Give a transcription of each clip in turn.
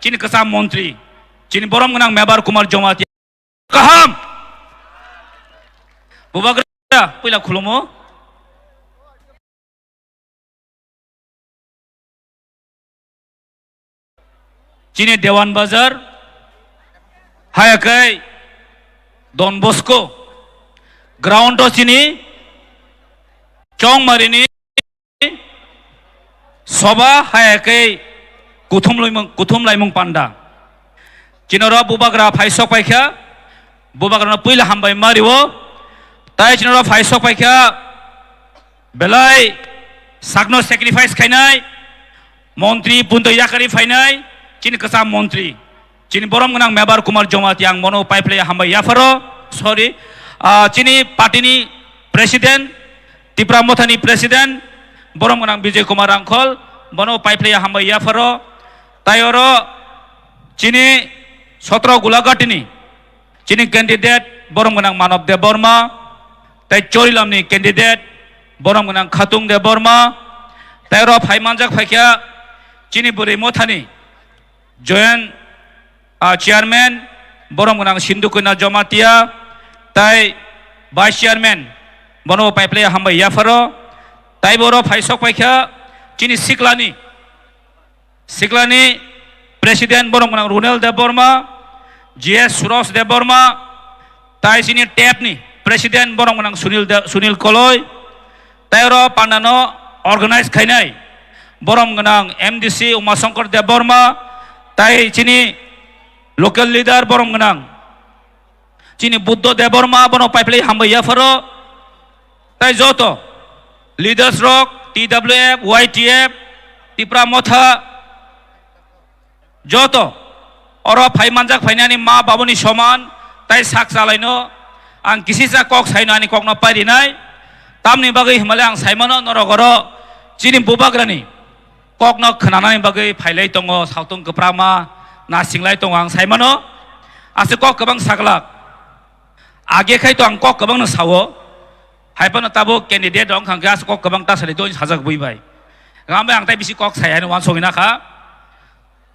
chini kesam menteri chini borom genang mebar kumar jomati kaham bubagra pila khulumo chini dewan bazar hayakai Don Bosco ground chini chong marini soba hayakai kuthum laimung panda chinora bubagra phaisok paikha bubagra na puila hambai mariwo tai chinora phaisok paikha belai sagno sacrifice khainai montri punto yakari phainai chini kesam menteri chini borom genang mebar kumar jomati yang mono pipeline hambai yafaro sorry chini party ni presiden TIPRA MOTHA ni presiden borom genang Bijay Kumar Angkol mono pipeline hambai yafaro tayoro chini 17 gulagati ni chini candidate borom genang Manav De Burma tai chorilam ni candidate borom genang Khatung De Burma tayoro phaimanjak phaikya chini buri MOTHA ni joint chairman borom genang Sindukuna Jomatia tai vice chairman bono pipeline hambai yafaro tai boro phaisok paikha chini siklani presiden borom genang Runel De Burma GS Suros De Burma tai chini tap ni presiden borom genang Sunil Koloi tai ro pandano organize khainai borom genang MDC Umashankar De Burma tai chini local leader borom genang chini Buddha De Burma bono pipeline hambai yafaro tai joto leaders rock TWF YTF TIPRA MOTHA joto oro phaimanjak phainani ma baboni soman tai sak chalaino ang kisisa kok sainani kokno parinai tamni bagai himale ang saimano norogoro chini bubagrani kokno khananani bagai phailai tongo sautung keprama nasinglai tongo ang saimano ase kok kebang saklak age khai to ang kok kebang no sawo haipano tabo candidate dong khang gas kok kebang ta sali to sajak buibai ngambe ang tai bisi kok sayani wan songina kha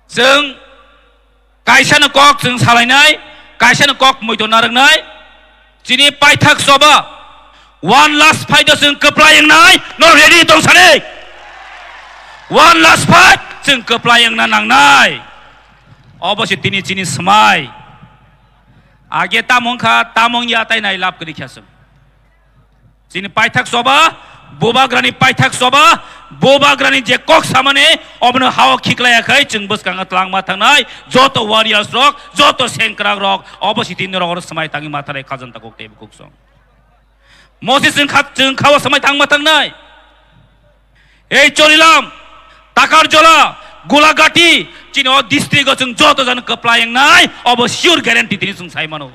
जों kaisana kok जों salainai kaisana kok moito narangnai chini paithak soba one last fight जों keplayang nai no ready tong sane one last fight जों keplayang na nangnai obosi tini chini smai age tamong ya tai nai lap kri khyasum chini paithak soba bobagrani paithak soba bobagrani je kok samane obno hawa khiklayakai chung buskanga tlangma thangnai joto warriors rok joto senkrak rok obosi tin rok samai tangi mathare khajanta kok tebe kuksong moses chung khawa samai thangma thangnai ei chorilam takar jola golagati chino district chung joto jan kaplayang nai obo sure guarantee tin chung saimano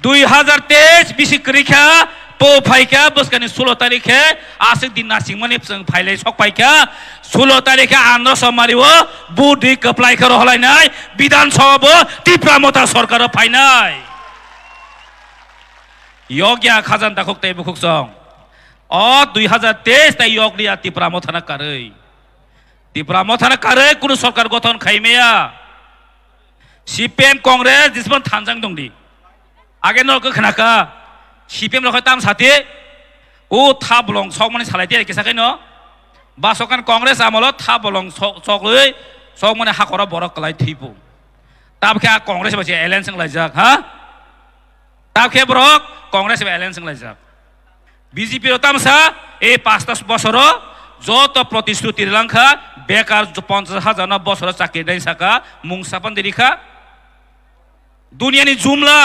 2023 bisi krikha po phaikha buskani 16 tarikhe asik din nasing mane chung phailai sok phaikha 16 tarikhe andhra samariwo budi kaplai kharo holainai বিধান সভা TIPRA MOTHA সরকার ফাইনাই योग्य खाजान दाखक तै बुखुksong o 2023 tai yogriya TIPRA MOTHA na karei TIPRA MOTHA na karei kuno সরকার গঠন খাইমেয়া CPM Congress দিসমান থানজাং দংদি আগে নরক খনাকা CPM রকম তাম সাথে ও থাবলং সক মানে সালাইতে কেসাকাই ন বাসকান কংগ্রেস আমল থাবলং সকলই সক মানে হাকরা বড় কলাই থিপু তাবকে কংগ্রেস বাসে এলায়েন্স লাইজাক হা তাবকে ব্রক কংগ্রেস এলায়েন্স লাইজাক বিজেপি রতামসা এই 5 বছর যত প্রতিশ্রুতি লাংখা বেকার 50,000 বছর চাকরি দেই সাকা মুংসাপন দিরিখা দুনিয়ানি জুমলা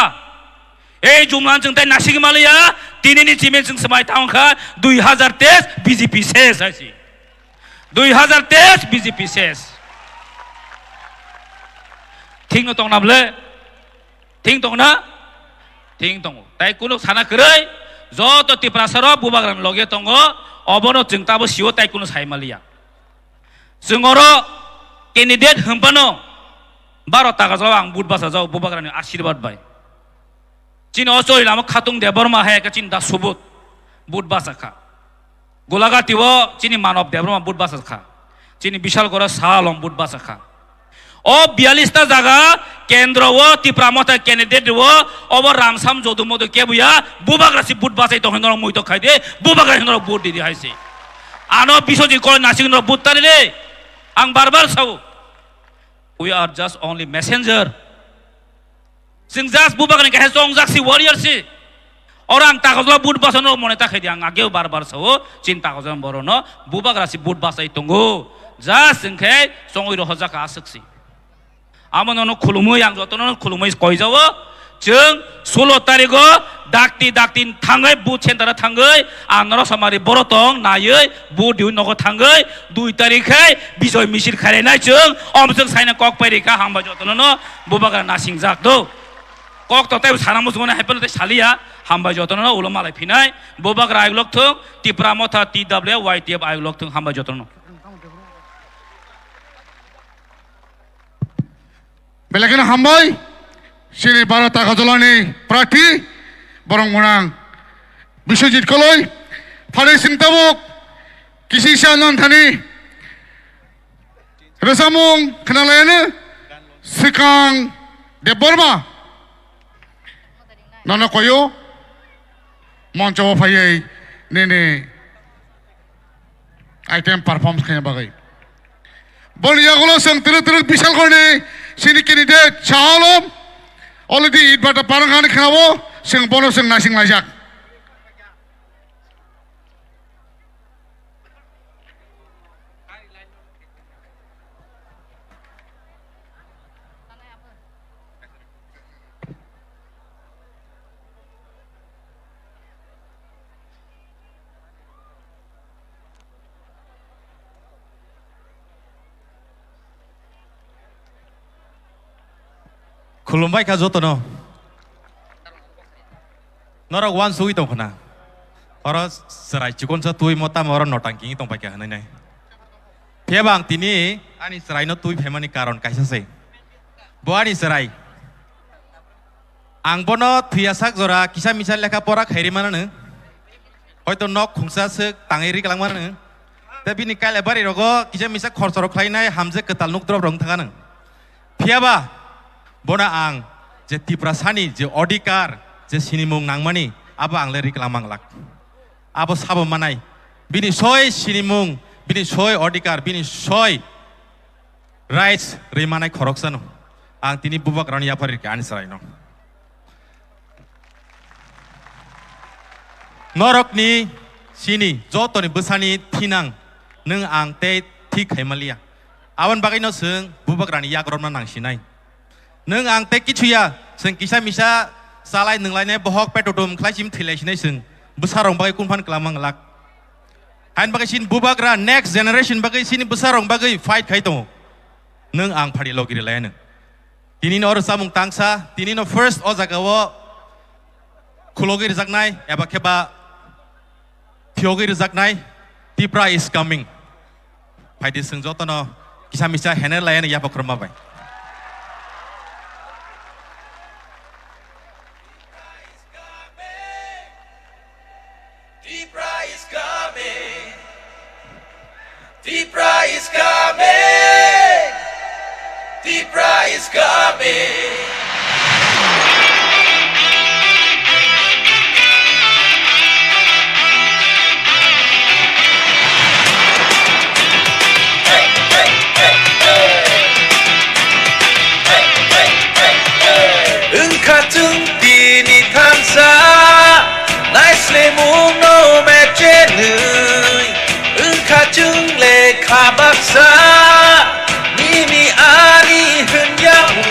এই জুমলান जों তাই নাসিক মালিয়া তিনিনি জিমে जों समाय थांखा 2023 বিজেপি শেষ আছে 2023 বিজেপি শেষ ঠিক ন তং নাবলে ঠিক তং না ঠিক তং তাই কোন সানা কই যত TIPRA সর বুবাগ্রান লগে তং অবনো जों তাবো সিও তাই কোন সাইমালিয়া जों অরো ক্যান্ডিডেট হমপানো 12 টাকা যাও আং বুট বাসা যাও বুবাগ্রানি আশীর্বাদ বাই চিন অচরি লাম খাতুং দে বর্মা হে কা চিন দা সুবুত বুট বাসা খা গোলাগাতিও চিনি মানব দে বর্মা বুট বাসা খা চিনি বিশাল করে সালম বুট বাসাখা ও 42টা জায়গা কেন্দ্র ও ত্রিপুরা মথা ক্যান্ডিডেট ও ওবর রামসাম যদু মধু কে বুয়া বুবাগ্রাসি বুট বাসাই তো হিন্দর মুই তো খাই দে বুবাগ্রাসি হিন্দর বুট দি হাইছে আনো বিশ্বজিৎ কয় নাসিক হিন্দর বুট তারি রে আং বারবার Sau we are just only messenger sing just bubagrani ke song jaksi warrior si orang takazla buat basono moneta khedi ang ageu barbar sawo cinta kazan borono bubagrasi buat basai tunggu just singke songi ro hojaka asaksi amono khulumui ang jotono khulumui koi jawo जों 16 तारिखो डाक्ति थांगै booth centre थांगै honour समारि बरतं नायै booth दिउ नगो थांगै 2 तारिखै Bijay missile खारेनाय जों अमजों साइना कक पारिखा हामबा जतननो बुबागा नासिं जाकदो कक तताय सानामु सुगना हेपल ते सालिया हामबा जतननो उलो मालाय फिनाय बुबागा आइलक थों तिप्रा मथा TW YTF आइलक थों हामबा जतननो बेलागेन हामबाय Sini para takazolani prati borong monang Bishramganj koloi Phare singtabuk kisi sanon thani Resamung khenalayane Sikang Deborma Nana koyo Moncho phayai nene item performance khaya bagai Bol yagulo sang tir bishal korne sini candidate Chaolom already it but a parangani khawo sing bono sing nasing lajak खुलुमबाय का जतनो नरक वान सुई दं खना और सराय chicken सा तुई मोता मर नटांकी दं पाके हनै नै फेबां तिनि आनि सराय न तुई फेमानि कारण काइसा से बोआनि सराय आं बनो थुयासाक जरा किसा मिसा लेखा परा खैरि मानानो हयतो नक खुंसासो ताङै रिकलां मानानो दा बिनि काले बारि रगो किसा मिसा खरसर खायनाय हामजे कताल नुक द्रब रं थागानो faba Bona ang je TIPRA sani je odikar je sinimung nangmani aba ang leri kelamang lak abo sabo manai bini soy sinimung bini soy odikar bini soy rights remanai khoroksano ang tini bubak rani yapari ke anisrai no norok ni sini joto ni besani tinang neng ang te thik hemalia awan bagai no seung bubak rani yakron nang sinai नों आं ते किछुया जों किसा मिसा सालाय नोंलायनाय बहक पेटोटम क्लाइसिम थैलायसिनाय जों बोसारं बागै कुनफान खालामनां लाक हाइन बागै सिन बुबाग्रा नेक्स्ट जेनेरेशन बागै सिन बोसारं बागै फाइट खाय दङ नों आं फारि लगिरि लायानो दिनै नर सामुं तांसा दिनै न फार्स्ट अ जागाव खुलगिरि जागनाय एबा केबा थियगिरि जागनाय TIPRA is coming फाइदि जों जतन किसा मिसा हेने लायानो याबा ख्रमाबाय TIPRA is coming. TIPRA is coming. Hey, hey, hey, hey. Hey, hey, hey, hey. Engkatung dini tansa, nicely move no matchenui. Engkatung Kabaksa Nini Ani Henyahu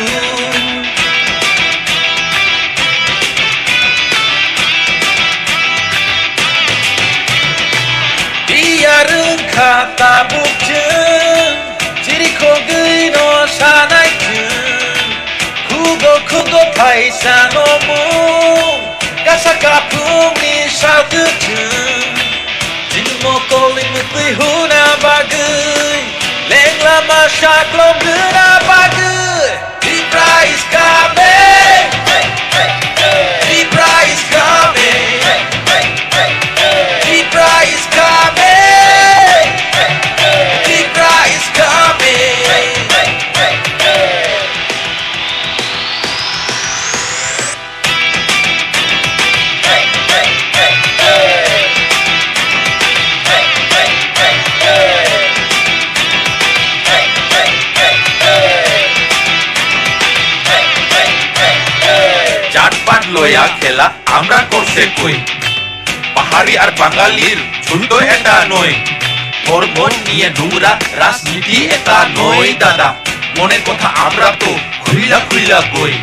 Biarun kata bukjeng Jiri kogei no sanai jeng Kugo paisa nomung Kasakapung ni sautu jeng Mokoling mutui huna bagai Leng lama syaklom guna bagai TIPRA is coming TIPRA is coming TIPRA is coming TIPRA is লয়া খেলা আমরা করছে কই পাহাড়ি আর বাঙালির ঝুন্ড এটা নয় ধর্ম নিয়ে নোংরা রাজনীতি এটা নয় দাদা মনের কথা আমরা তো খুইলা খুইলা কই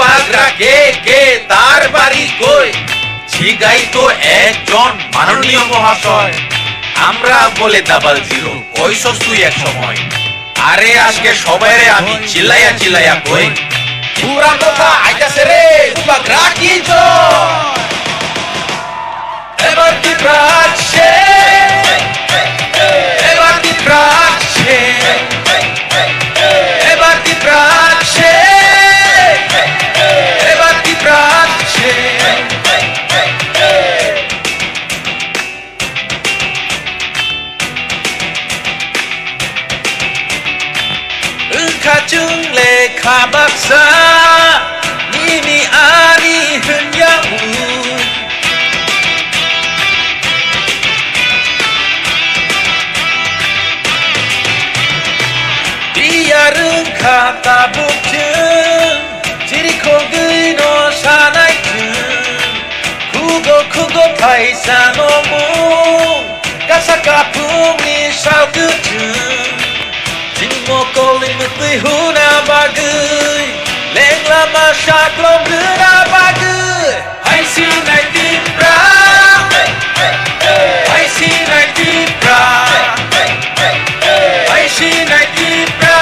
বাগরা কে কে তার বাড়ি কই ছিগাই তো একজন মাননীয় মহাশয় আমরা বলে ডাবল জিরো কইছস তুই এক সময় আরে আজকে সবাইরে আমি চিল্লাইয়া চিল্লাইয়া কই পুরা কথা আইতাছে রে বাগরা কি জয় এবার ত্রিপুরা আসছে এবার ত্রিপুরা আসছে এবার ত্রিপুরা আসছে এবার ত্রিপুরা আসছে chung le kha bak sa ni ni ani hun ya u dia rung kha ta buk chung chiri khong gui no sa nai chung khu go thai sa no mu ka sa ka phung ni sao cứ chung một câu linh mực tươi hú na ba gửi lên la ma sạc lom đưa na ba gửi hãy xin này TIPRA hãy xin này TIPRA hãy xin này TIPRA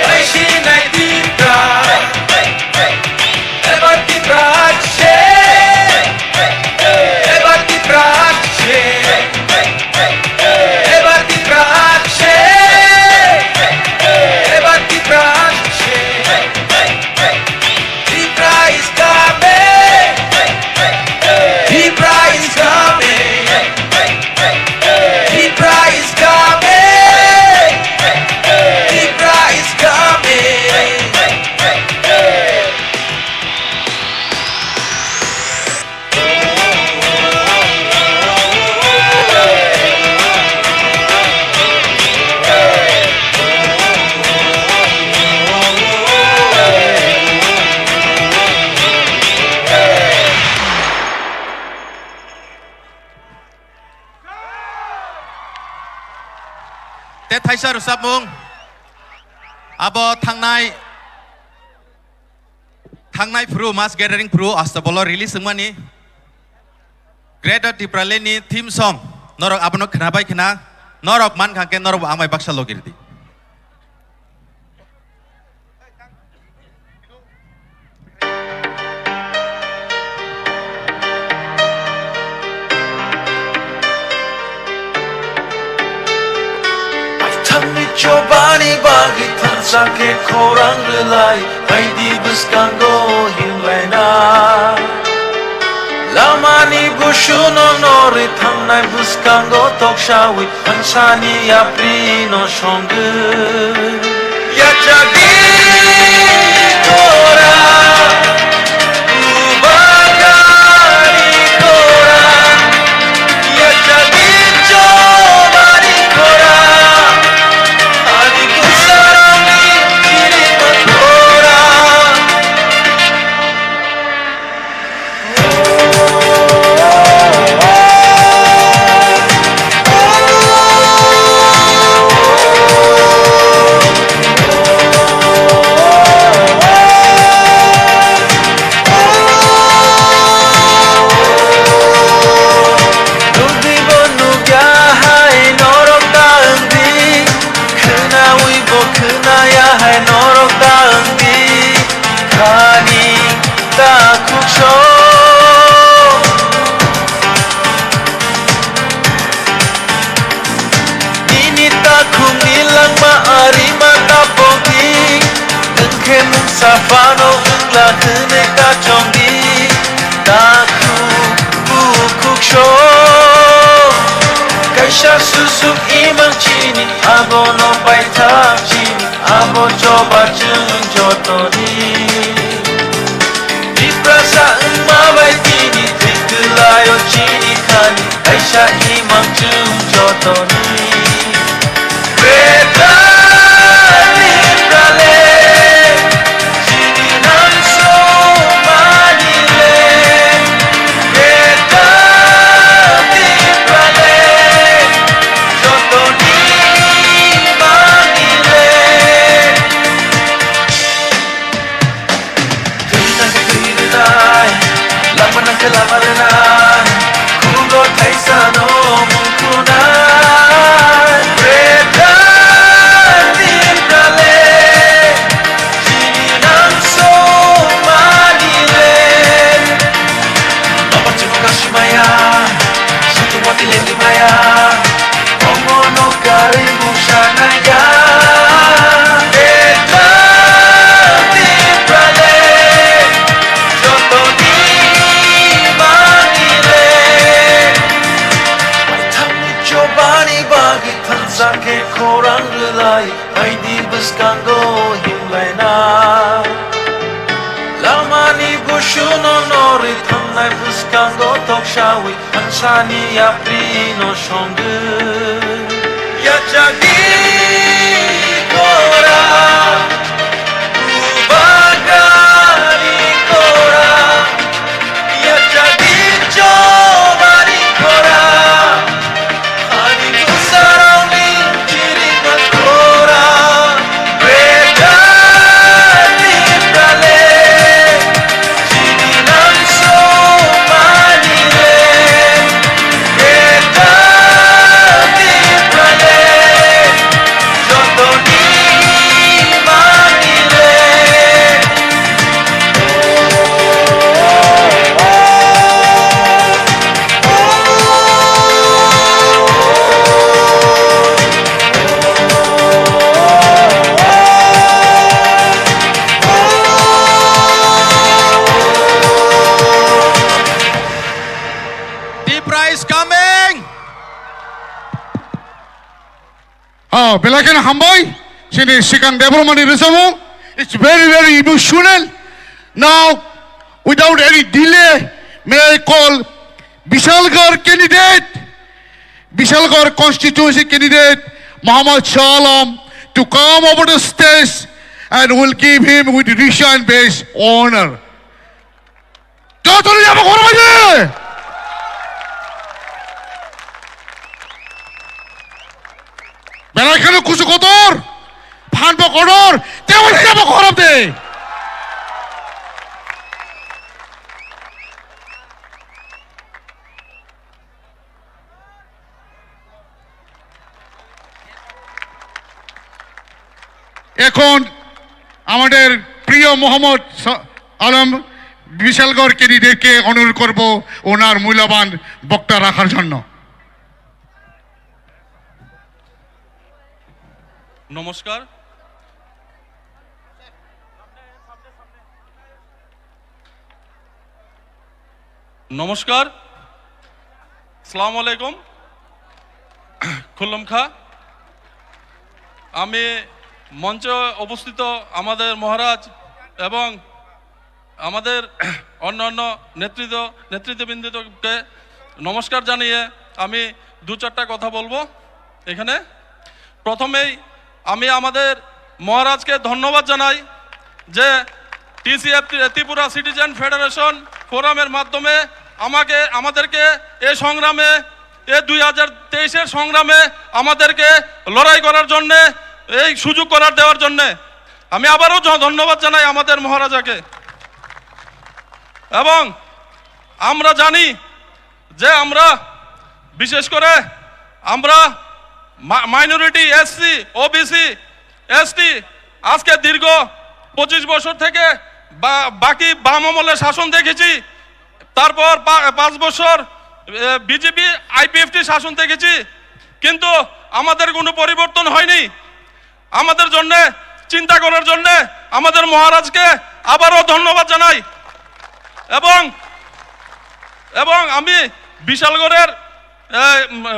hãy xin này TIPRA ebat TIPRA che ebat TIPRA che ebat TIPRA Tết Thái Sơn sắp mông abo thang nai pro mass gathering pro asta bolo release semua ni Greater TIPRA ni theme song norok abono khna bai khna norok man khake norok amai baksa logirdi Chobani bagi tansa ke korang relai Haidi buskango hilena Lamani bushuno nori thangnai buskango tokshawi Pansani aprino shongu Yachagi kora Ubagani kora Yachagi chobani kora Safano la kene ka chongi taku bukuk sho kaisha susu imang chini abo no paita chini abo choba chung jotoni TIPRA sa umawai tini tikulayo chini kani kaisha imang chung jotoni Nai buscando tokshawi Ansani aprino shongu Yachagi kora Ubagari kora Yachagi chobari kora Hani kusaroni chirikat kora Bedani prale Chininan somanile Bedani prale Jotoni manile TIPRA is coming. Belakan Hamboy, sini Sikang Development Reservoir. It's very emotional. Now, without any delay, may I call Bishalgarh candidate, Bishalgarh constituency candidate, Muhammad Shalam, to come over the stage and will give him with Risha and base honor. Belakan Kusukotor, Panba Kodor, they will have a horror day. এখন আমাদের প্রিয় মোহাম্মদ আলম বিশালগড় ক্যান্ডিডেটকে অনুরোধ করব ওনার মূল্যবান বক্তব্য রাখার জন্য। নমস্কার, আসসালামু আলাইকুম। খুল্লম খা, আমি মঞ্চে উপস্থিত আমাদের মহারাজ এবং আমাদের অন্যান্য নেতৃত্ববৃন্দকে নমস্কার জানিয়ে আমি দু চারটা কথা বলবো এখানে। প্রথমেই আমি আমাদের মহারাজকে ধন্যবাদ জানাই যে TCF ত্রিপুরা সিটিজেন ফেডারেশন ফোরামের মাধ্যমে আমাদেরকে এই সংগ্রামে, এই 2023-এর সংগ্রামে আমাদেরকে লড়াই করার জন্যে, এই সুযোগ দেওয়ার জন্যে আমি আবারও ধন্যবাদ জানাই আমাদের মহারাজাকে। এবং আমরা জানি যে আমরা বিশেষ করে আমরা মাইনরিটি, SC, OBC, ST আজকে দীর্ঘ 25 বছর থেকে বাকি বাম আমলের শাসন দেখেছি, তারপর 5 বছর বিজেপি IPFT শাসন দেখেছি, কিন্তু আমাদের কোনো পরিবর্তন হয়নি। আমাদের জন্য চিন্তা করার জন্য আমাদের মহারাজকে আবারও ধন্যবাদ জানাই। এবং আমি বিশালগড়ের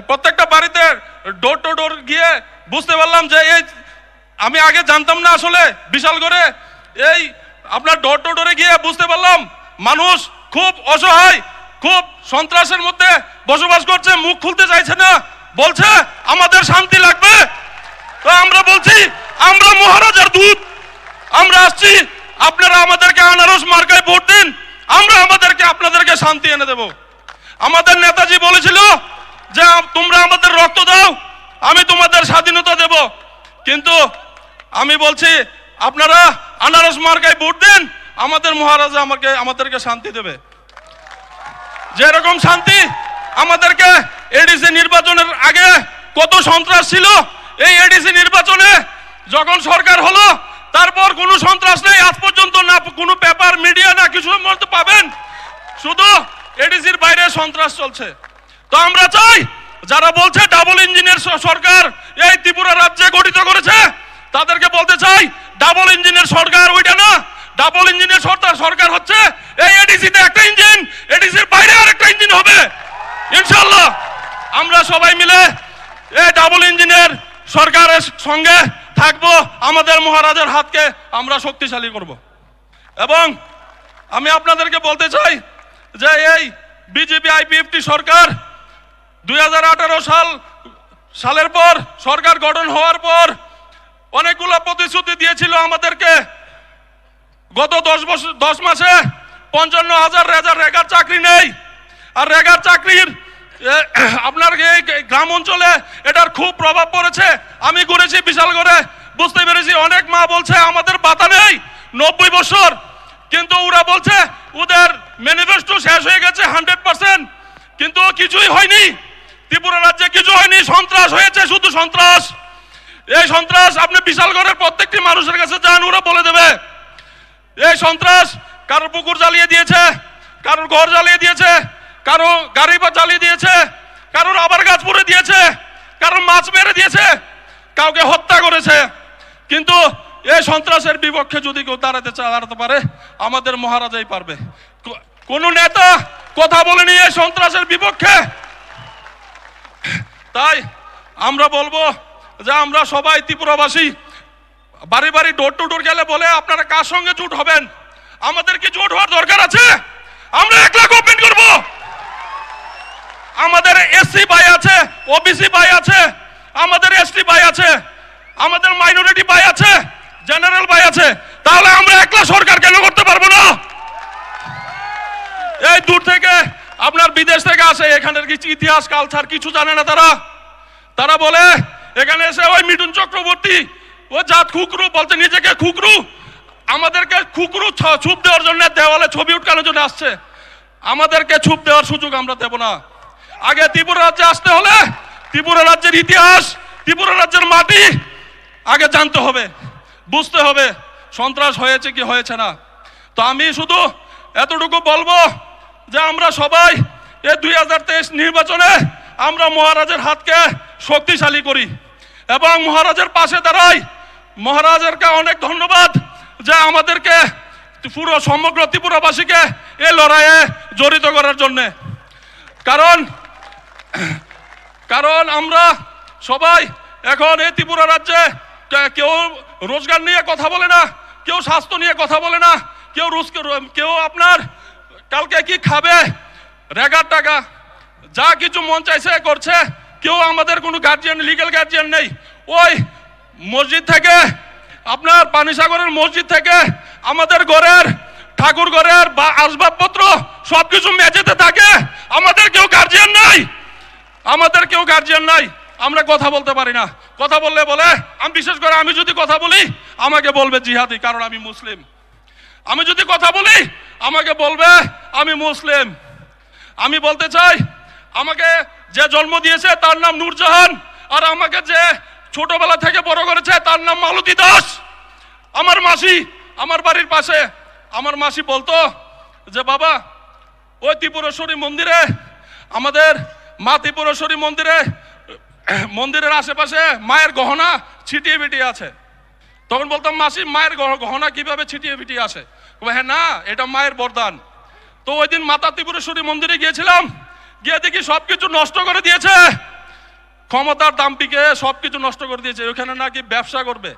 প্রত্যেকটা বাড়িতে ডোর টু ডোর গিয়ে বুঝতে পারলাম যে আমি আগে জানতাম না আসলে বিশালগড়ে এই আপনার ডোর টু ডোরে গিয়ে বুঝতে পারলাম মানুষ খুব অসহায়, খুব সন্ত্রাসের মধ্যে বসবাস করছে, মুখ খুলতে চাইছে না, বলছে আমাদের শান্তি লাগবে। তো আমরা বলছি আমরা মহারাজার দূত, আমরা আসছি, আপনারা আমাদেরকে আনারস মার্কায় ভোট দিন, আমরা আপনাদেরকে শান্তি এনে দেব। আমাদের নেতাজি বলেছিল যে তোমরা আমাদের রক্ত দাও, আমি তোমাদের স্বাধীনতা দেব, কিন্তু আমি বলছি আপনারা আনারস মার্কায় ভোট দিন, আমাদের মহারাজা আমাদেরকে শান্তি দেবে। যেরকম শান্তি আমাদেরকে এডিসি নির্বাচনের আগে কত সন্ত্রাস ছিল, এই এডিসি নির্বাচনে যখন সরকার হলো তারপর কোনো সন্ত্রাস নেই আজ পর্যন্ত, না কোনো পেপার মিডিয়া না কিছু মধ্যে পাবেন, শুধু এডিসির বাইরে সন্ত্রাস চলছে। তো আমরা চাই যারা বলছে ডাবল ইঞ্জিনের সরকার এই ত্রিপুরা রাজ্যে গঠিত করেছে, তাদেরকে বলতে চাই ডাবল ইঞ্জিনের সরকার ওইটা না, ডাবল ইঞ্জিনের সরকার হচ্ছে এই এডিসিতে একটা ইঞ্জিন, এডিসির বাইরে আরেকটা ইঞ্জিন হবে ইনশাআল্লাহ। আমরা সবাই মিলে এই ডাবল ইঞ্জিনের সরকারের সঙ্গে থাকবো, আমাদের মহারাজার হাতকে আমরা শক্তিশালী করব। এবং আমি আপনাদেরকে বলতে চাই যে এই বিজেপি আইপিএফটি সরকার 2018 সালের পর সরকার গঠন হওয়ার পর অনেকগুলো প্রতিশ্রুতি দিয়েছিল আমাদেরকে। গত 10 মাসে 55,000 রেগার চাকরি নেই। আর রেগার চাকরির আপনার এই গ্রাম অঞ্চলে এটার খুব প্রভাব পড়েছে। আমি ঘুরেছি বিশাল করে, বুঝতে পেরেছি অনেক মা বলছে আমাদের ভাতা নেই 90 বছর, কিন্তু ওরা বলছে ওদের ম্যানিফেস্টো শেষ হয়ে গেছে 100%, কিন্তু কিছুই হয়নি। ত্রিপুরা রাজ্যে কিছু হয়নি, সন্ত্রাস হয়েছে, শুধু সন্ত্রাস। এই সন্ত্রাস আপনি বিশালগড়ের প্রত্যেকটি মানুষের কাছে যান, ওরা বলে দেবে এই সন্ত্রাস কারোর পুকুর জ্বালিয়ে দিয়েছে, কারোর ঘর জ্বালিয়ে দিয়েছে, কারো গাড়ি বা জ্বালিয়ে দিয়েছে, কারোর আবার গাছ পুড়ে দিয়েছে, কারোর মাছ মেরে দিয়েছে, কাউকে হত্যা করেছে। কিন্তু এই সন্ত্রাসের বিপক্ষে যদি কেউ দাঁড়াতে পারে, আমাদের মহারাজাই পারবে। কোন নেতা কথা বলেনি এই সন্ত্রাসের বিপক্ষে। তাই আমরা বলবো যে আমরা সবাই ত্রিপুরাবাসী বাড়ি বাড়ি ডোর টু ডোর গেলে বলে আপনারা কার সঙ্গে জোট হবেন? আমাদের কি জোট হওয়ার দরকার আছে? আমরা 1 লাখ ওপেন করব। আমাদের এসসি ভাই আছে, ওবিসি ভাই আছে, আমাদের এসটি ভাই আছে, আমাদের মাইনরিটি ভাই আছে, জেনারেল ভাই আছে, তাহলে আমরা একলা সরকার কেন করতে পারবো না? এই দূর থেকে আপনার বিদেশ থেকে আসে, এখানের কিছু ইতিহাস কালচার কিছু জানে না তারা বলে এখানে এসে ওই মিঠুন চক্রবর্তী ও জাত খুকরু বলতে নিজেকে খুকরু, আমাদেরকে খুকরু ছুপ দেওয়ার জন্য দেওয়ালে ছবি উঠকানোর জন্য আসছে। আমাদেরকে ছুপ দেওয়ার সুযোগ আমরা দেব না। আগে ত্রিপুরা রাজ্যে আসতে হলে ত্রিপুরা রাজ্যের ইতিহাস, ত্রিপুরা রাজ্যের মাটি আগে জানতে হবে, বুঝতে হবে সন্ত্রাস হয়েছে কি হয়েছে না। তো আমি শুধু এতটুকু বলবো যে আমরা সবাই এই 2023 নির্বাচনে আমরা মহারাজের হাতকে শক্তিশালী করি এবং মহারাজের পাশে দাঁড়াই। মহারাজেরকে অনেক ধন্যবাদ যে আমাদেরকে পুরো সমগ্র ত্রিপুরাবাসীকে এই লড়াইয়ে জড়িত করার জন্যে। কারণ আমরা সবাই এখন এই ত্রিপুরা রাজ্যে কেউ রোজগার নিয়ে কথা বলে না, কেউ স্বাস্থ্য নিয়ে কথা বলে না, কেউ আপনার কালকে কি খাবে, রেগার টাকা যা কিছু মন চাইছে করছে। কেউ আমাদের কোনো গার্জিয়ান, লিগ্যাল গার্জিয়ান নেই। ওই মসজিদ থেকে আপনার পানিসাগরের মসজিদ থেকে আমাদের ঘরের ঠাকুর ঘরের বা আসবাবপত্র সবকিছু মেঝেতে থাকে। আমাদের কেউ গার্জিয়ান নাই, আমরা কথা বলতে পারি না। কথা বললে বলে, আমি বিশেষ করে আমি যদি কথা বলি আমাকে বলবে জিহাদি, কারণ আমি মুসলিম। আমি যদি কথা বলি আমাকে বলবে আমি মুসলিম। আমি বলতে চাই, আমাকে যে জন্ম দিয়েছে তার নাম নূরজাহান, আর আমাকে যে ছোটবেলা থেকে বড় করেছে তার নাম মালতী দাস। আমার মাসি, আমার বাড়ির পাশে আমার মাসি বলতো যে বাবা ওই ত্রিপুরেশ্বরী মন্দিরে, আমাদের মা ত্রিপুরেশ্বরী মন্দিরের আশেপাশে মায়ের গহনা ছিটিয়ে বিটিয়ে আছে। তখন বলতাম মাসি মায়ের গহনা কিভাবে ছিটিয়ে বিটিয়ে আসে? হ্যাঁ না, এটা মায়ের বরদান। তো ওই দিন মাতা ত্রিপুরেশ্বরী মন্দিরে গিয়েছিলাম, গিয়ে দেখি সবকিছু নষ্ট করে দিয়েছে। ক্ষমতার দাম্পিকে সবকিছু নষ্ট করে দিয়েছে। ওখানে নাকি ব্যবসা করবে,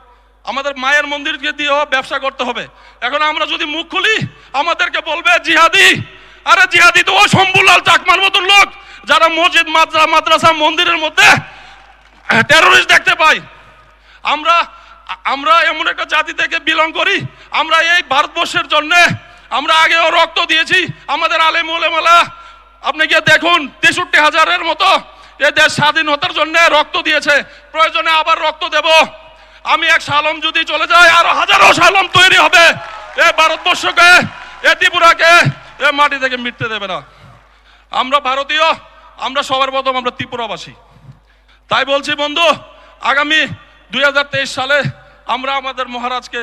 আমাদের মায়ের মন্দিরকে দিয়েও ব্যবসা করতে হবে। এখন আমরা যদি মুখ খুলি আমাদেরকে বলবে জিহাদি। আরে জিহাদি তো ও শম্ভুলাল চাকমার মতন লোক যারা মসজিদ, মাদ্রাসা, মন্দিরের মধ্যে টেরোরিস্ট দেখতে পাই। আমরা এমন একটা জাতি থেকে বিলং করি, আমরা এই ভারতবর্ষের জন্য আমরা আগেও রক্ত দিয়েছি। আমাদের আলেম ওলেমারা আপনি গিয়ে দেখুন 63,000-এর মতো এই দেশ স্বাধীনতার জন্য রক্ত দিয়েছে। প্রয়োজনে আবার রক্ত দেব। আমি এক সালম যদি চলে যাই আরো হাজারো সালম তৈরি হবে। এই ভারতবর্ষকে, এই ত্রিপুরাকে এই মাটি থেকে মিটতে দেবে না। আমরা ভারতীয়, আমরা সবার প্রথম আমরা ত্রিপুরাবাসী। তাই বলছি বন্ধু, আগামী 2023 সালে আমরা আমাদের মহারাজকে,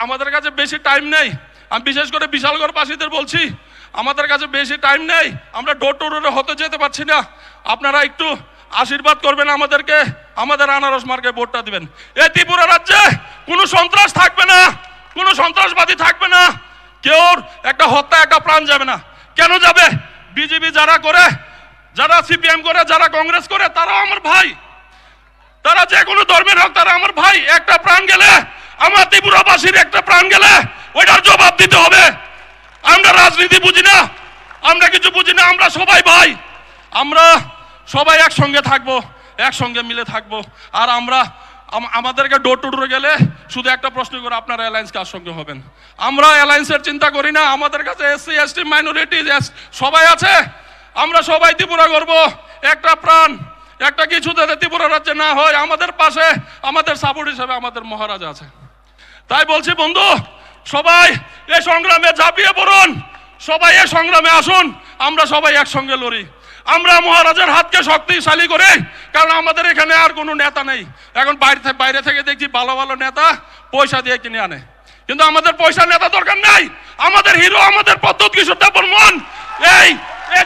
আমাদের কাছে বেশি টাইম নেই। আমি বিশেষ করে বিশালগড়বাসীদের বলছি, আমাদের কাছে বেশি টাইম নেই। আমরা ডোর টু ডোরে হতে যেতে পারছি না। আপনারা একটু আশীর্বাদ করবেন আমাদেরকে, আমাদের আনারস মার্কে ভোটটা দিবেন। এই ত্রিপুরা রাজ্যে কোনো সন্ত্রাস থাকবে না, কোনো সন্ত্রাসবাদী থাকবে না, কেউ একটা হত্যা, একটা প্রাণ যাবে না। কেন যাবে? বিজেপি যারা করে, যারা সিপিএম করে, যারা কংগ্রেস করে, তারা আমার ভাই। তারা যে কোনো ধর্মের হোক, তারা আমার ভাই। একটা প্রাণ গেলে, আমার ত্রিপুরাবাসীর একটা প্রাণ গেলে ওইটার জবাব দিতে হবে। আমরা রাজনীতি বুঝি না, আমরা কিছু বুঝি না, আমরা সবাই ভাই, আমরা সবাই একসঙ্গে থাকবো, একসঙ্গে মিলে থাকবো। আর আমরা আমাদেরকে ডোর টু ডোর গেলে শুধু একটা প্রশ্ন করে, আপনারা অ্যালায়েন্স কার সঙ্গে হবেন? আমরা অ্যালায়েন্সের চিন্তা করি না। আমাদের কাছে এসসি এসটি মাইনরিটি সবাই আছে, আমরা সবাই ত্রিপুরা করবো। একটা প্রাণ, একটা কিছু যাতে ত্রিপুরা রাজ্যে না হয়, আমাদের পাশে আমাদের সাপোর্ট হিসেবে আমাদের মহারাজা আছে। তাই বলছি বন্ধু, সবাই এই সংগ্রামে ঝাঁপিয়ে পড়ুন, সবাই এই সংগ্রামে আসুন, আমরা সবাই একসঙ্গে লড়ি। আমরা মহারাজার হাতকে শক্তিশালী করে, কারণ আমাদের এখানে আর কোনো নেতা নেই। এখন বাইরে থেকে দেখছি ভালো ভালো নেতা পয়সা দিয়ে কিনে আনে, কিন্তু আমাদের পয়সা নেতা দরকার নাই। আমাদের হিরো, আমাদের পদ্ধতি কিশোর বর্মন, এই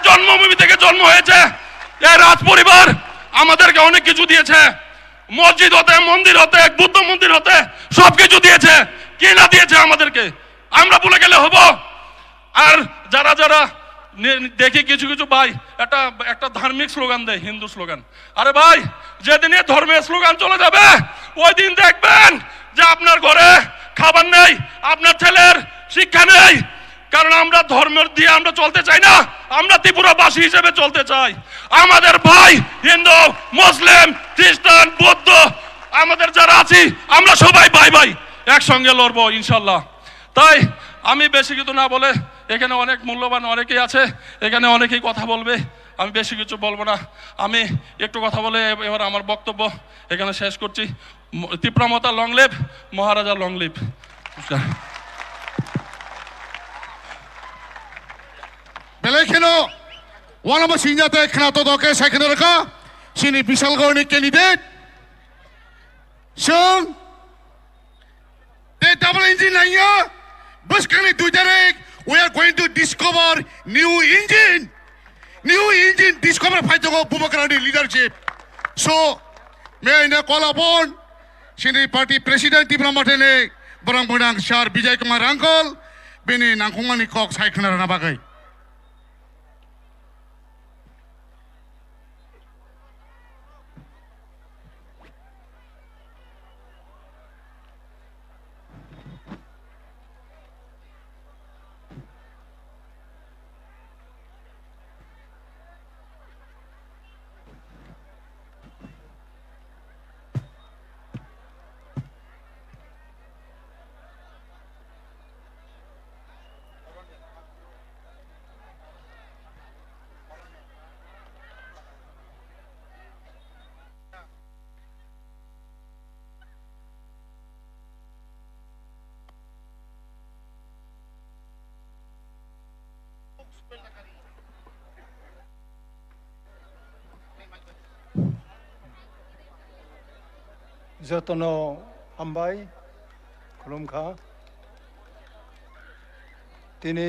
জন্মভূমি থেকে জন্ম হয়েছে, এই রাজ পরিবার আমাদেরকে অনেক কিছু দিয়েছে। মসজিদ হতে, মন্দির হতে, বুদ্ধ মন্দির হতে সবকিছু দিয়েছে। কি না দিয়েছে আমাদেরকে আমরা ভুলে গেলে হবো? আর যারা যারা দেখি কিছু কিছু ভাই একটা ধার্মিক স্লোগান দেয়, হিন্দু স্লোগান। আরে ভাই, যেদিনে ধর্মের স্লোগান চলে যাবে, ওই দিন দেখবেন যে আপনার ঘরে খাবার নেই, আপনার ছেলের শিক্ষা নেই। কারণ আমরা ধর্ম দিয়ে আমরা চলতে চাই না, আমরা ত্রিপুরাবাসী হিসেবে চলতে চাই। আমাদের ভাই হিন্দু, মুসলিম, খ্রিস্টান, বৌদ্ধ, আমাদের যারা আছি আমরা সবাই ভাই ভাই, একসঙ্গে লড়বো ইনশাল্লাহ। তাই আমি বেশি কিছু না বলে, এখানে অনেক মূল্যবান অনেকেই আছে, এখানে অনেকেই কথা বলবে, আমি বেশি কিছু বলবো না। আমি একটু কথা বলে এবার আমার বক্তব্য এখানে শেষ করছি। ত্রিপুরা মাতা long live, Maharaja long live. Belekino, one of us in that Knatodoke, second Raka, Sini Bishalgoni candidate. So, the double engine line, Buskani to direct, we are going to discover new engine. New engine discover Patago Bubakrani leadership. So, may I call upon Sini Party President Tipramatene, Barangmunang Shar Bijay Kumar Uncle, Beni Nankungani Cox Haikana Nabagai. যতনো হামবাই খুলুমখা তিনি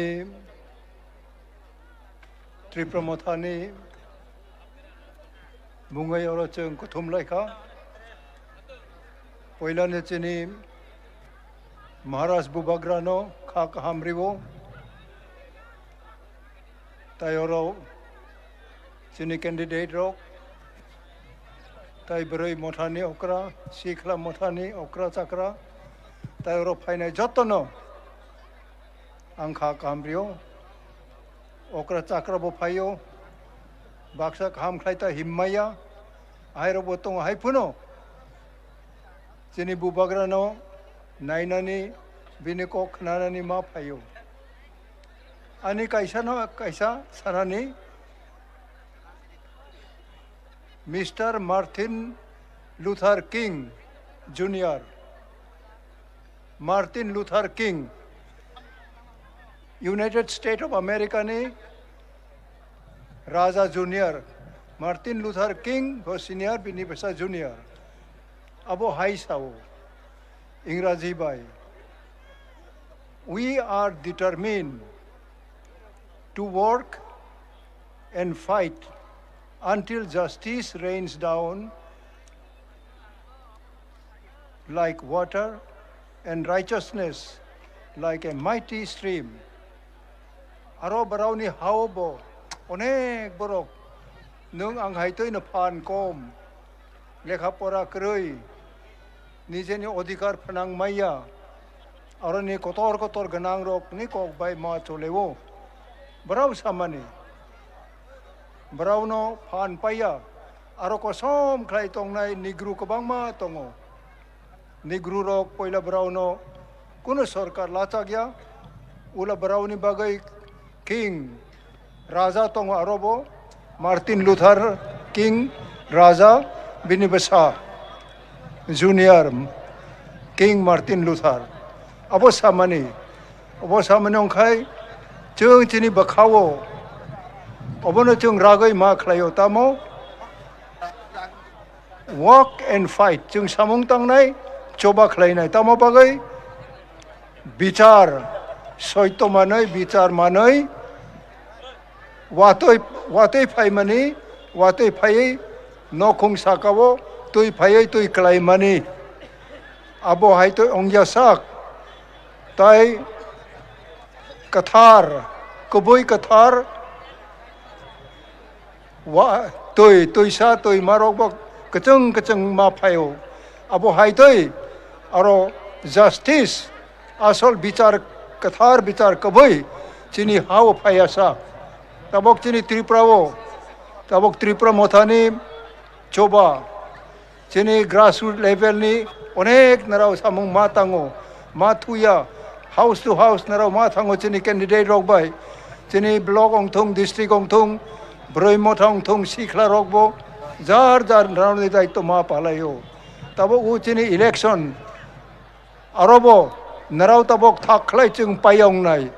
ত্রিপুরা মথানি বুঙ্গাই অরচং কুথুমলাইখা পয়লানে চিনি মহারাজ বুবাগ্রানো খা কাহামরিবো তাই অরো চিনি candidate rock তাই বরই মথানি অকরা শিখলা মথানি অকরা চাকরা তাই ওর ফাইনাই যত্ন আংখা কামরিও অকরা চাকরা বো ফাইও বাক্সা খাম খাইতা হিম্মাইয়া আইরো বতং হাইফুনো চিনি বুবাগ্রানো নাইনানি বিনিকো খনানানি মা ফাইও আনি কাইসা ন কাইসা সারানি Mr. Martin Luther King Jr. Martin Luther King, United States of America ne Raja Jr. Martin Luther King was senior Binipesa Jr. Abo high sao Ingraji bai. We are determined to work and fight until justice rains down like water and righteousness like a mighty stream. Aro barawni haobo onek borok nung ang haitoy na pan kom lekha pora kroi nijeni odhikar phanang maya aro ni kotor ganang rok ni kok bai ma cholewo berau samani berau no pan paya aro kosom klai tong nai nigru kabang ma tongo nigru rok poila berau no kuno sarkar lacak ya ula berau ni bagai king raja tongo arobo Martin Luther King Raja bini besar Junior King Martin Luther abo samani ongkai jeng cini bakawo obono jeng ragai ma klayo tamo walk and fight jeng samung tang nai coba klay nai tamo bagai bicar soito manai bicar manai watoi phai mani watoi phai nokung sakawo tui phai tui klay mani abo hai tui ongya sak tai kathar kubui kathar wa tui sa tui marok bok keceng ma phayo abo hai tui aro justice asal bicar kathar bicar kubui chini hao phaya sa tabok chini TIPRA wo tabok TIPRA MOTHA ni coba chini grassroots level ni onek narau samung matango matuya house to house narau matango chini candidate rok bai chini block ong thung district ong thung broi motha ong thung sikla rok bo jar narau ni dai to ma palayo tabok u chini election arobo narau tabok thak khlai chung payong nai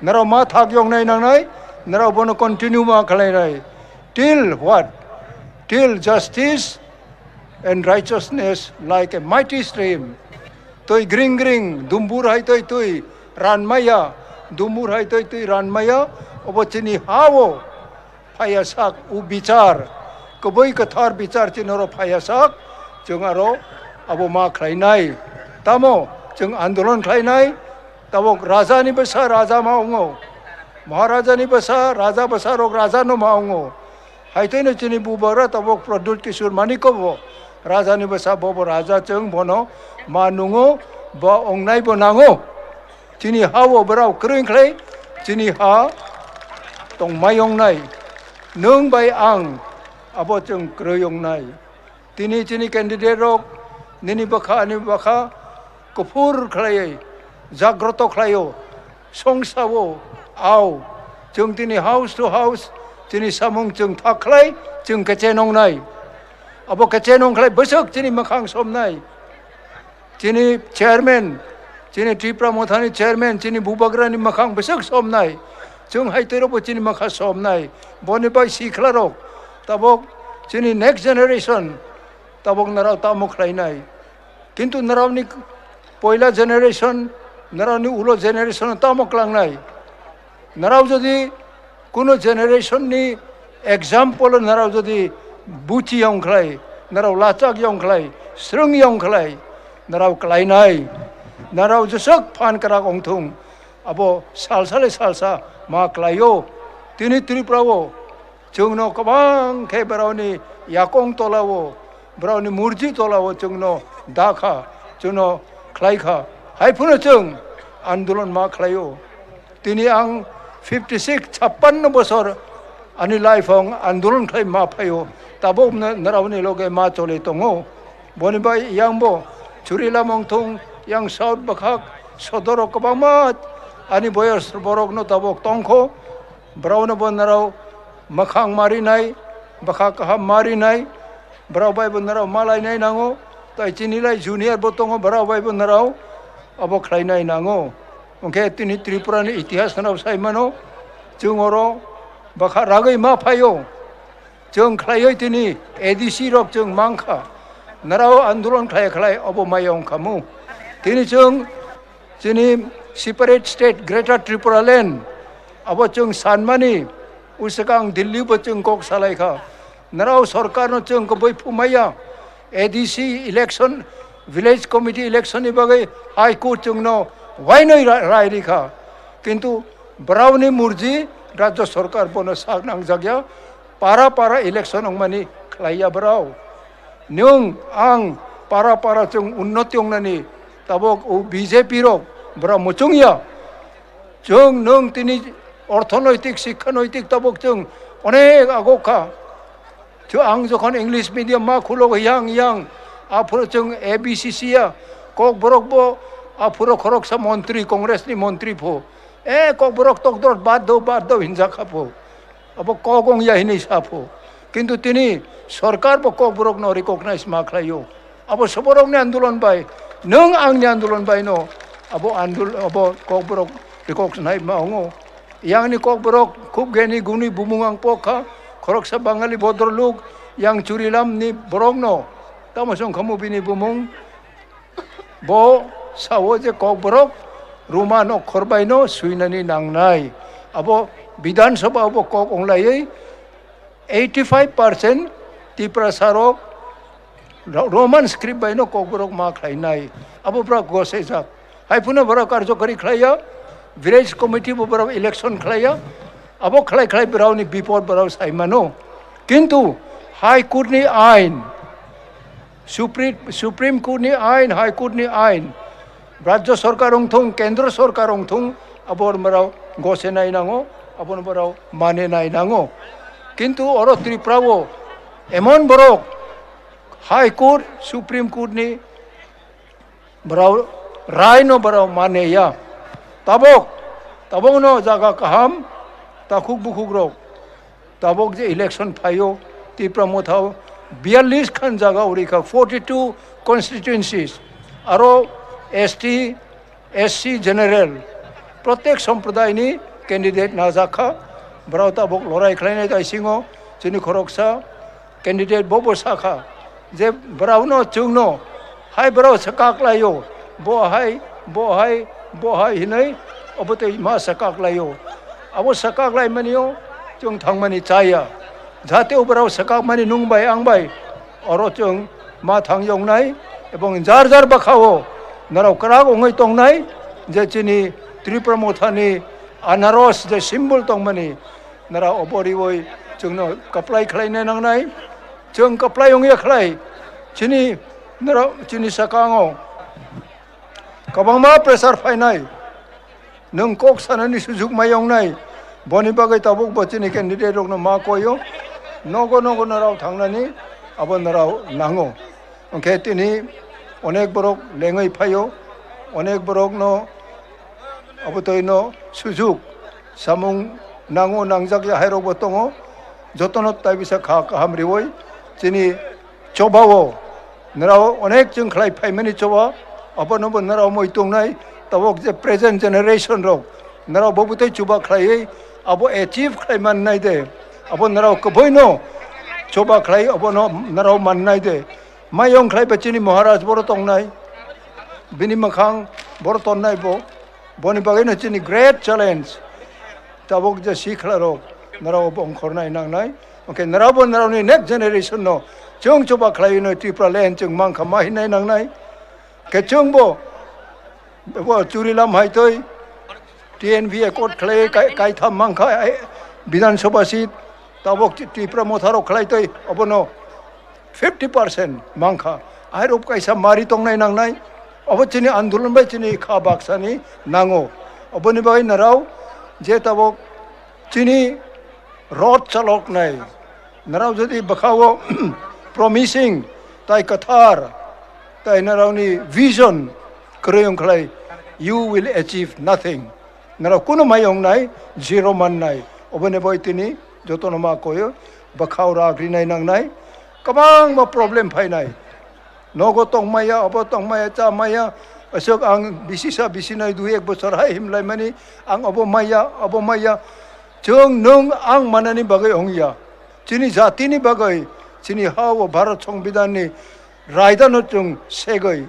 narau ma thak yong nai nang nai narau bono continue ma khlai nai till what till justice and righteousness like a mighty stream toi gring dumbur hai toi ranmaya dumbur hai toi ranmaya obo chini hawo phayasak u bicar koboi kathar bicar chinoro phayasak chungaro abo ma khlai nai tamo chung andolon khlai nai tabok raja ni basa raja ma ongo maharaja ni basa raja basa rok raja no ma ongo haitoi no chini bubara tabok pradut kisur manikobo raja ni basa bobo raja chung bono manungo ba ongnai bonango chini hawo berau kering klei chini ha tong mayong nai nung bai ang abo chung kroyong nai chini candidate rok nini bakha kufur klei jagroto kleyo songsawo au chung tini house to house chini samung chung thaklai chung kechenong nai abo kechenong klei besok chini makhang som nai chini chairman chini TIPRA MOTHA ni chairman chini bubagra ni makhang besok som nai chung hai tero bo chini makha som nai boni bai sikla rok tabok chini next generation tabok narau tamok klai nai kintu narau ni poila generation narau ni ulo generation tamok lang nai narau jodi kuno generation ni example narau jodi buchi yong khlai narau lachak yong khlai srung yong khlai narau klai nai narau jesok phan karak ong thung abo salsa ma klayo tini TIPRA wo chungno kabang ke berau ni yakong tolawo berau ni murji tolawo chungno dakha chungno klai kha hai phuno chung andolon ma klayo tini ang 56 56 bosor ani life ong andolon klai ma phayo tabo narau ni loge ma chole tongo boni bai yang bo churila mongthung yang south bakhak sodoro kabangmat ani boyers borok no tabok tongkho brown bon narau makhang mari nai bakhak ha mari nai brau bai bon narau malai nai nango tai chinilai junior botongo brau bai bon narau abo khlai nai nango ongke tini TIPRA ni itihas narau sai mano chungoro bakha ragai ma phayo chung khlai tini ADC rok chung mangkha narau andolon khlai abo mayong kamu tini chung chini separate state greater Tripura land abo chung sanmani usakang Delhi bo chung kok salai kha narau sarkar no chung ko boi phumaya ADC election village committee election ni bagai high court chung no why no rai rikha kintu brauni murji rajya sarkar bono sak nang jagya para election ongmani khlaiya brau nyung ang para chung unnoti ongnani tabok u BJP rok bra mochungya chung nung tini অর্থনৈতিক শিক্ষানৈতিক তবক जों অনেক আগোখা आं जखन English medium मा खुलो yang आफुर जों ABCC कक बरक बो आफुर खरक सा मंत्री कांग्रेस नि मंत्री फो कक बरक तक दर बाद दो हिंजा खाफो अब कगं या हिनि साफो किंतु तिनी सरकार बो कक बरक न रिकॉग्नाइज मा खालायो अब सबरक नि आंदोलन बाय नों आंनि आंदोलन बाय न अब आंदोलन अब कक बरक रिकॉग्नाइज मा हंगो यांनि कक बरक खूब गेनि गुनि बुमुंगां पोखा खरकसा Bangali भद्रलुक yang curilam ni borok no tamasong kamu bini bumung bo sawo je kok borok rumah no korbai no suinani nangnai abo bidan sabha abo kok onglai 85% TIPRA sarok roman script bai no kok borok ma khlainai abo bra gose jak hai puna bora karjokari khlaya village committee bo bora election khlaya abo khlai berau ni bipod berau saimano kintu High Court ni ain, Supreme Court ni ain, High Court ni ain, Rajya Sarkar thung, Kendra Sarkar thung, abor marau gose nai nango, abor marau mane nai nango. Kintu oro Tripura wo, emon borok, High Court, Supreme Court ni marau rai no marau mane ya. Tabok no jaga kaham, takuk bukuk rok, tabok je election phayo. TIPRA MOTHA 42 Khan जगह उड़ीका 42 constituencies आरो ST SC general प्रत्येक संप्रदाय नि candidate नाजाखा बरावता बक लड़ाई खलायनाय दाइसिङो जोंनि खरकसा candidate बबो साखा जे बरावनो जोंनो हाय बराव सकाक्लायो बहाय हिनै अबते मा सकाक्लायो अब सकाक्लाय मानियो जों थांमानि चाया जाहाथे उबराव सकाक मानि नुंबाय आंबाय अरो जों मा थांयंनाय एबं जार बाखावो नराव कराग ओंगै तंनाय जे चिनि त्रिपुरा मोथानि आनारस जे सिम्बल तंमानि नराव अबरिवै जोंनो कप्लाय खलायनाय नांनाय जों कप्लाय ओंगै खलाय चिनि नराव चिनि सकाङो गोबांमा प्रेसार फायनाय नों कक सानानि सुजुग मायंनाय बनि बागै ताबुक बचिनि कैंडिडेट रकनो मा कयो नगो नराव थांनानै अब नराव नांगो ओंखे तिनि अनेक बरक लेङै फायो अनेक बरक न अब तयनो सुजुग सामुं नांगो नांजाक हायरबो दङ जतन ताइबिसा खा काहाम रिवै तिनि चबावो नराव अनेक जों खलाय फायमानि चबा अब नबो नराव मैतंनाय तबक जे प्रेजेंट जेनेरेशन रक नराव बबुतै चुबा खलायै अब एचिव खलायमान नाय दे अब नराव कबैनो चोबा खलाय अब नराव माननाय दे मायं खलाय बचिनि महाराज बर तंनाय बिनि मखां बर तननाय बनि बागैनो चिनि ग्रेट चैलेंज तबक जे सिखलारो नराव बंखरनाय नांनाय ओके नरावनि नेक्स्ट जेनेरेशन नो जों चोबा खलायनो त्रिपुरा लेन जों मांखा माहिनाय नांनाय के जोंबो चुरिलाम हायतै TNV एकॉर्ड खलाय कायथा मांखा विधानसभा सीट तबक त्रिपुरा मोथारो खलायतै अबनो 50% मांखा आरो कैसा मारि तंनाय नांनाय अब चिनि आंदोलन बाय चिनि खा बाक्सानि नांगो अबनि बाय नराव जे तबक चिनि रड चालक नाय नराव जदि बखावो प्रमिसिंग ताय कथार ताय नरावनि विजन करयं खलाय you will achieve nothing नराव कुनो मायं नाय जीरो माननाय अबने बाय तिनि जतन मा कयो बखाव राग्रिनाय नांनाय गोबां मा प्रब्लेम फायनाय नगो तंमाया अब तंमाया चा माया असक आं बिसिसा बिसिनाय 2-1 बोसोर हाय हिमलाय मानि आं अब माया जों नों आं मानानि बागै हंगिया चिनि जातिनि बागै चिनि हाव भारत संविधाननि रायदानो जों सेगै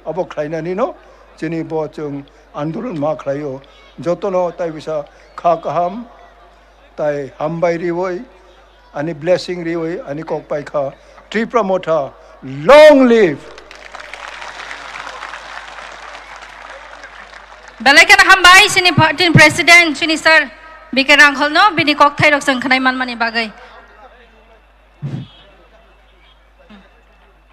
अब खलायनानि न चिनि ब जों आंदोलन मा खलायो जतन ताइबिसा खा काहाम ताई हामबाय रिवै अनि ब्लेसिंग रिवै अनि कक पाइखा त्रिपुरा मोथा लॉन्ग लिव बेलेकन हामबाय सिनि पार्टी प्रेसिडेंट सिनि सर बिके रांखल न बिनि कक थाइरक जों खनाय मानमानि बागै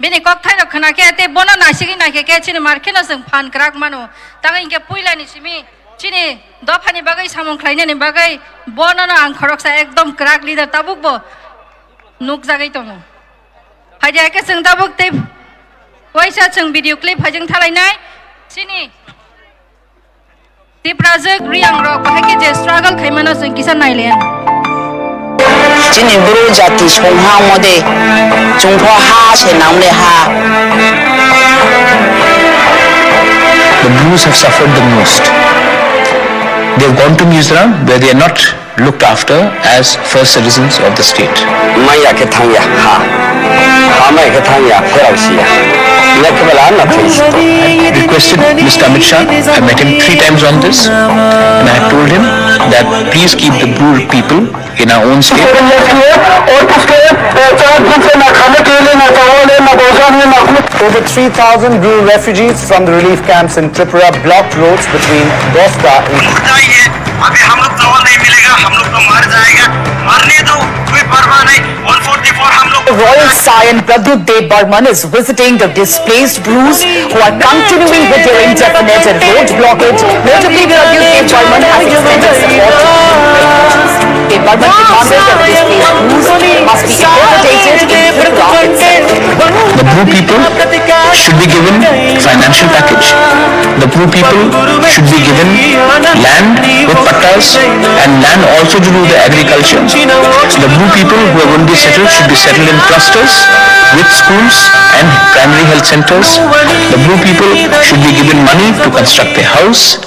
बिनि कक थाइरक खनाके ते बनो नासिगि नाके के सिनि मार्केनो जों फान क्राक मानो तागै इनके पुइलानि सिमि chini dofani bagai samung khlainani bagai bonono ang khoroksa ekdom crack leader tabuk bo nuk jagai tongo haja ke sing tabuk te waisa sing video clip hajing thalainai chini TIPRA jek riang rok bahai ke je struggle khaimano sing kisan nailen chini buru jati songhang mode chungpho ha che namle ha. The Blues have suffered the most. They have gone to Mizoram where they are not looked after as first citizens of the state. Maya ke thangya ha maya ke thangya pherasia nekbala na thisi I requested Mr. Amit Shah. I met him 3 times on this and I told him that please keep the Bru people in our own state. Over 3,000 Bru refugees from the relief camps in Tripura blocked roads between Dosta and अभी हम लोग चावल नहीं मिलेगा हम लोग तो मर जाएगा मरने दो कोई परवाह नहीं 144 हम लोग Royal Scion Pradyut Dev Burman is visiting the displaced Brus who are continuing with their indefinite and road blockage. Notably, Pradyut Dev Burman has extended support to refugees. Dev Burman demanded that displaced Brus must be accommodated in Tripura itself. The Bru people should be given financial package. The Bru people should be given land with pattas and land also to do the agriculture. The Bru people who are going to be settled should be settled in clusters with schools and primary health centers. The Bru people should be given money to construct a house.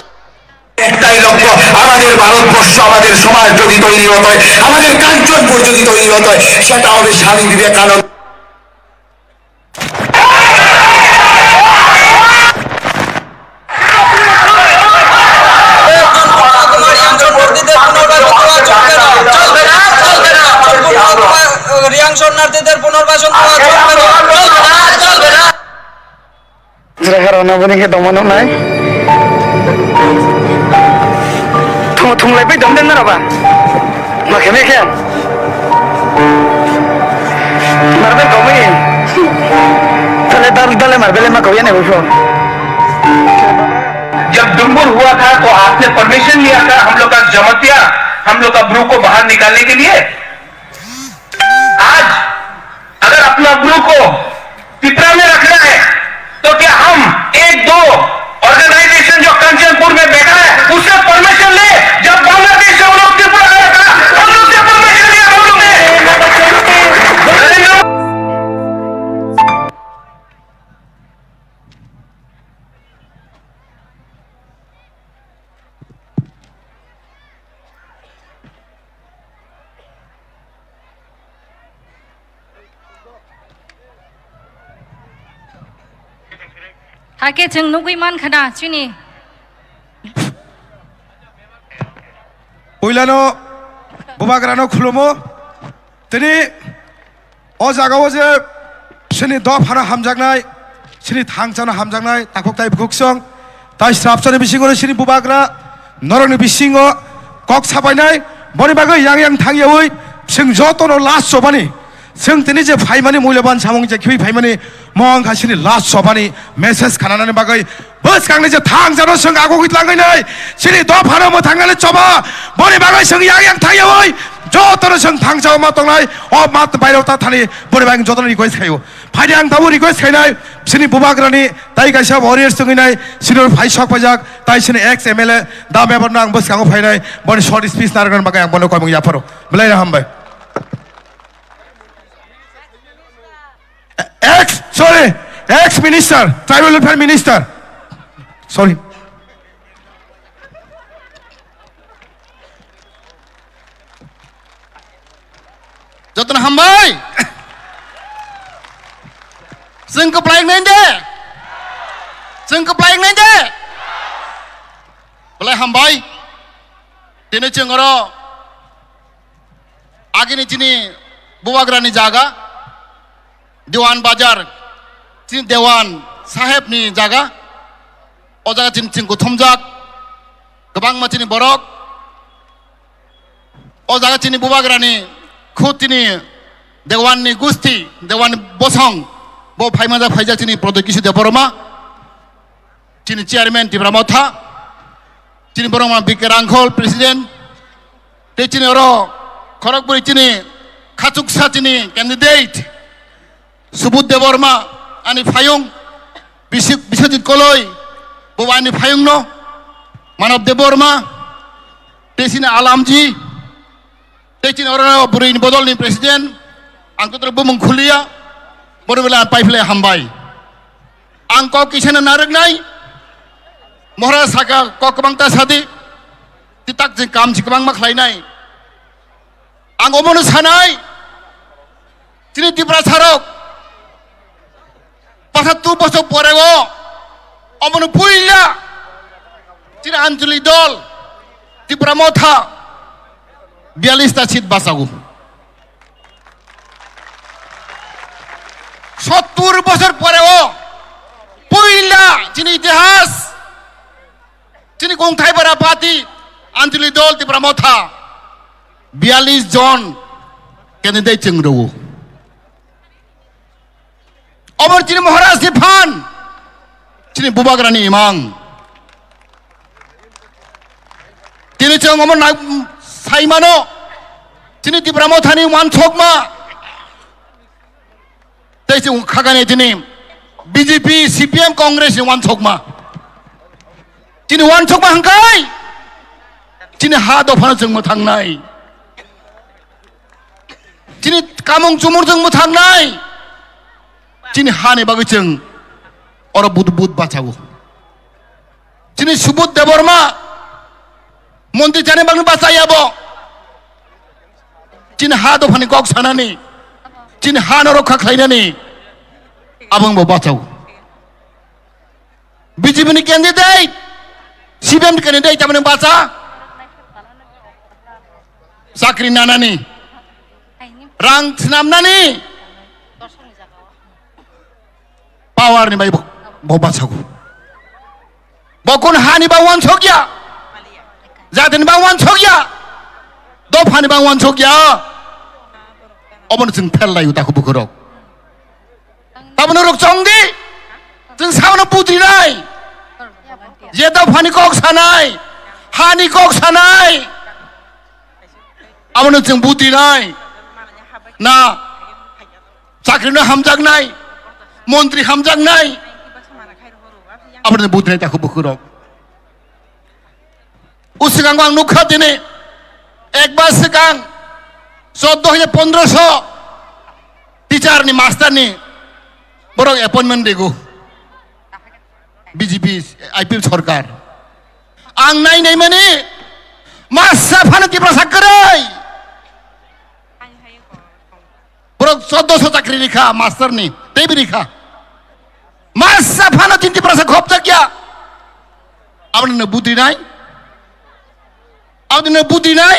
একটাই লক্ষ্য আমাদের ভারতবর্ষ আমাদের সমাজ যদি তৈরি হতে হয় আমাদের কাঞ্চনপুর যদি তৈরি হতে হয় সেটা হবে স্বামী বিবেকানন্দ শরণার্থীদের পুনর্বাসন করা চলবে না Zahara bani ke domano nai thung lai pai dom den na ba ma khame khe marbe domi tale dale marbele ma koya ne bosho जब डुम्बुर हुआ था तो आपने परमिशन लिया था हम लोग का जमतिया हम लोग का ब्रू को बाहर निकालने के लिए आज अगर अपना ब्रू को तिपरा में रखना है तो क्या हम 1-2 ऑर्गेनाइजेशन जो कंचनपुर में बैठा है उससे परमिशन ले जब बांग्लादेश से हम लोग त्रिपुरा आया था हम लोग से परमिशन लिया हम लोग ने hake jeng nugui man khana chini Poilano bubagrano khulumo tini o jagao je sini do phara hamjagnai sini thangchana hamjagnai takok tai buksong tai strapchani bisingore sini bubagra noroni bisingo kok sabainai boni bagai yang thangyaoi sing jotono last sobani sing tini je phaimani mulyaban samung je khibi phaimani mong khasini last sobani message khananani bagai bus kangne je thangchano sing agogit langai nai sini do phara mo thangale choba boni bagai sing yang thangyaoi jotono sing thangchao ma tongnai o mat bairau ta thani boni bagai jotono request khayo phaidang tabu request khainai sini bubagrani tai kaisa warriors sunginai sinor phai sok pajak tai sini ex MLA da member nang bus kango phainai boni short speech nargan bagai ang bono komung yaparo belai raham bai ex minister tribal welfare minister sorry jotan hambai sing ke plaing nende belai hambai tene chengoro agini chini buwagrani jaga Dewan Bazar tin Dewan Saheb ni jaga o jaga tin guthomjak gobang ma chini borok o jaga chini bubagrani khutini Dewan ni Gusti Dewan Bosong bo phaimajak chini Prodok Kisu Deboroma chini chairman TIPRA MOTHA chini borong ma bikerangkhol president te chini oro Kharagpur chini khachuksa chini candidate Subut Deborma ani phayung Biswajit Koloi boba ani phayung no Manav Deborma te chini Alamji te chini oro burin bodol ni president angkutra bumung khulia borobela paifle hambai angko kisana naragnai mohra saka kokbangta sadi titak jing kam jikbang ma khlainai ang omonu sanai chini TIPRA sarok 75 বছর পরেও omonu puila chini anjali dol TIPRA MOTHA 42টা seat বাঁচাবো 70 বছর পরেও পুইলা যিনি ইতিহাস যিনি গংথাইপাড়া পাতি আঞ্চলিক দল TIPRA MOTHA 42 জন ক্যান্ডিডেট চেংরো অমর যিনি মহারাজ সিফান যিনি বুবাগ্রানি ইমাং তিনি চং অমর সাইমানো যিনি TIPRA MOTHA ni wan chokma tei chung khagane jini BJP CPM Congress ni wan chokma jini wan chokma hangkai jini ha do phana chung mo thangnai jini kamung chumur chung mo thangnai jini ha ni bagai chung oro bud bachago jini Subut Deborma মন্ত্রী জানে বাংলা বাঁচাইয়াব যিনি হা দফানি cock সানানি যিনি হা রক্ষা খাইনানি আবংবো বাঁচাও BJP candidate CPM candidate তামানে বাঁচা চাকরি নানানি রাং সিনামনানি পাওয়ার নি বাই বাঁচাও বকুন হানি বাওয়ান ছকিয়া जादनि बांवान छगिया दफानि बांवान छगिया अबन जों फेललायो दाखौ बुखरक ताबनो रक चंगदि जों सावनो बुद्रिनाय जे दफानि कक सानाय हानि कक सानाय अबनो जों बुद्रिनाय ना साख्रिनो हामजागनाय मन्त्रि हामजागनाय अबनो बुद्रिनाय दाखौ बुखरक उसिगां आं नुखा दिनै एक बार सिगां 14,1500 टीचारनि मास्टारनि बरं एपइन्टमेन्ट दिगौ बीजेपी आईपीएल सरकार आं नायनाय माने मासा फानो TIPRA साकरै बरं 1400 चाकरि रेखा मास्टारनि तेबि रेखा मासा फानो TIPRA सा खप जाकिया आबनो बुद्रिनाय आदने बुद्रिनाय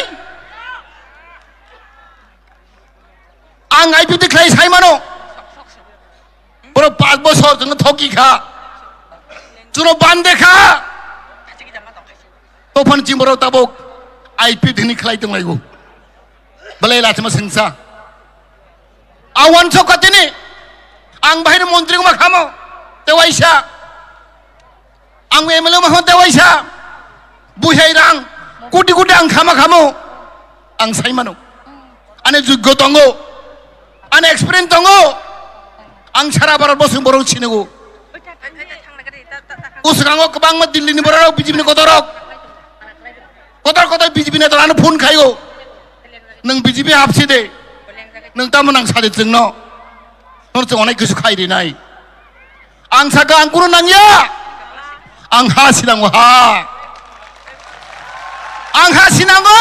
आं आईपी देखलाय साइमानो बरो 5 বছর जों थकिखा जों बान्देखा तफान जिमरो ताबक आईपी दिनि खलाय दंलायगौ बले लाचमा सिंसा आवान सकतिनि आं बाहिर मन्त्रि मा खामो तेवाइसा आं एमएलए मा तेवाइसा बुहाय रां कोटि कोटि आं खामो आं साइमानो आने जुग्ग दंगो आने एक्सपिरियेन्स दंगो आं सारा भारत बसं बर' सिनगौ उसगांगो गोबां मा दिल्लीनि बर' बीजेपी नि गदरक गदर बीजेपी नि दलानो फोन खायो नों बीजेपी हाबसि दे नों तामोन आं सादे जोंनो नों जों अनेक गोसो खायरिनाय आं सागा आं कुनु नांगिया आं हा सिनांगौ हा आं हासिनांगौ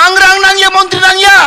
आं रां नांगिया मन्त्रि नांगिया